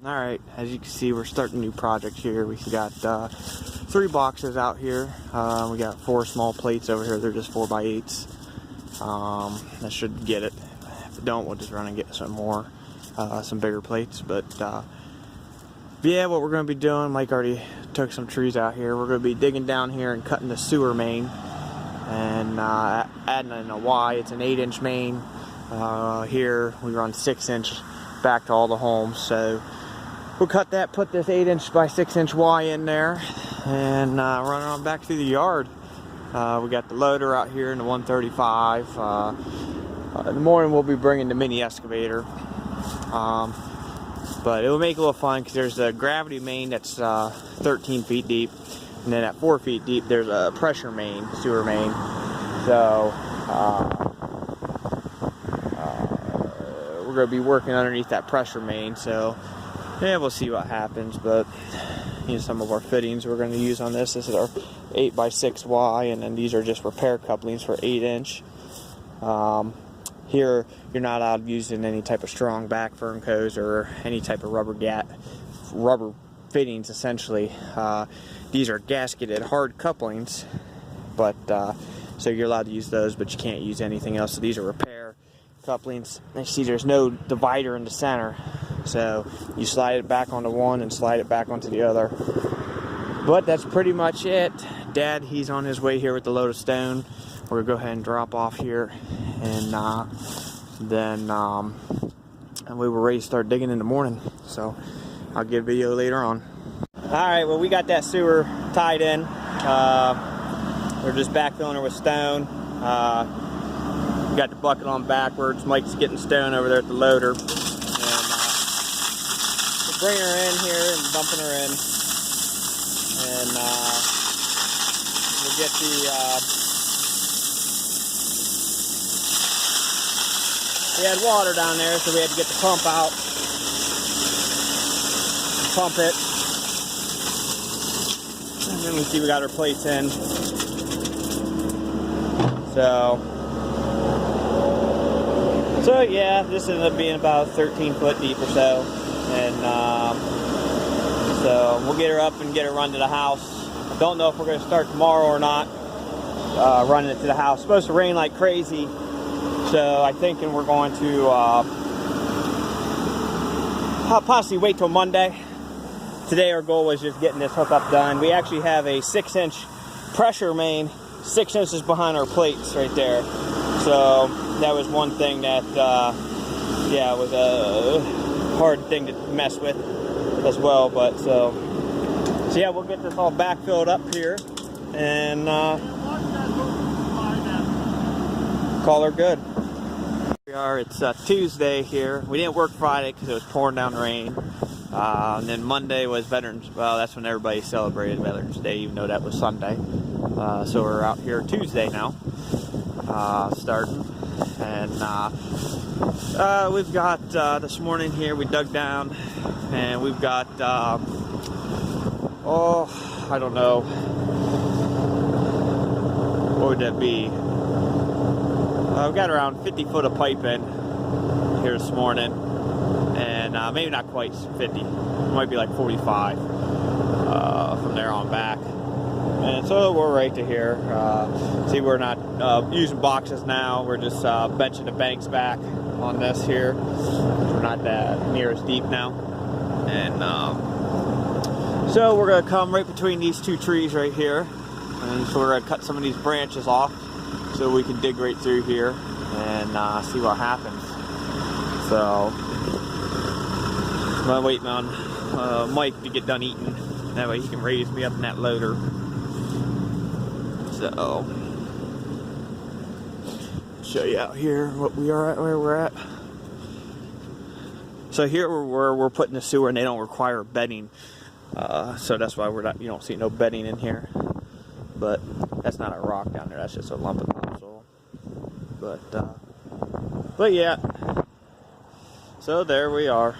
Alright, as you can see, we're starting a new project here. We got 3 boxes out here. We got 4 small plates over here. They're just 4x8s. That should get it. If it don't, we'll just run and get some more, some bigger plates. But yeah, what we're going to be doing, Mike already took some trees out here. We're going to be digging down here and cutting the sewer main and adding in a Y. It's an 8-inch main. Here we run 6-inch back to all the homes. So we'll cut that, put this 8-inch by 6-inch Y in there, and run it on back through the yard. We got the loader out here in the 135. In the morning we'll be bringing the mini excavator. But it will make it a little fun because there's a gravity main that's 13 feet deep, and then at 4 feet deep there's a pressure main, sewer main. So we're going to be working underneath that pressure main. So yeah, we'll see what happens. But some of our fittings we're going to use on this. This is our 8x6Y, and then these are just repair couplings for 8-inch. Here, you're not allowed using any type of strong back ferncoes or any type of rubber fittings, essentially. These are gasketed hard couplings, but so you're allowed to use those, but you can't use anything else. So these are repair couplings. And you see there's no divider in the center, so you slide it back onto one and slide it back onto the other. But that's pretty much it. Dad, he's on his way here with the load of stone. We're gonna go ahead and drop off here, and then we were ready to start digging in the morning. So I'll get a video later on. All right, well, we got that sewer tied in. We're just backfilling her with stone. We got the bucket on backwards. Mike's getting stone over there at the loader, and we're bringing her in here and dumping her in, and we'll get the. We had water down there, so we had to get the pump out, pump it, and then we see we got our plates in. So yeah, this ended up being about 13 foot deep or so, and so we'll get her up and get her run to the house. I don't know if we're going to start tomorrow or not, running it to the house. It's supposed to rain like crazy. So I'm thinking we're going to possibly wait till Monday. Today our goal was just getting this hookup done. We actually have a 6-inch pressure main 6 inches behind our plates right there. So that was one thing that yeah, was a hard thing to mess with as well. But so yeah, we'll get this all backfilled up here and call her good. It's Tuesday here. We didn't work Friday because it was pouring down rain. And then Monday was Veterans. Well, that's when everybody celebrated Veterans Day, even though that was Sunday. So we're out here Tuesday now, starting. And we've got this morning here. We dug down, and we've got oh, I don't know, what would that be? We've got around 50 foot of pipe in here this morning, and maybe not quite 50. It might be like 45 from there on back. And so we're right to here. See, we're not using boxes now. We're just benching the banks back on this here. We're not that near as deep now. And so we're going to come right between these 2 trees right here. And so we're going to cut some of these branches off, so we can dig right through here and see what happens. So I'm waiting on Mike to get done eating. That way he can raise me up in that loader. So show you out here what we are at, where we're at. So here we're putting the sewer, and they don't require bedding. So that's why you don't see no bedding in here. But that's not a rock down there. That's just a lump of topsoil. But yeah. So there we are.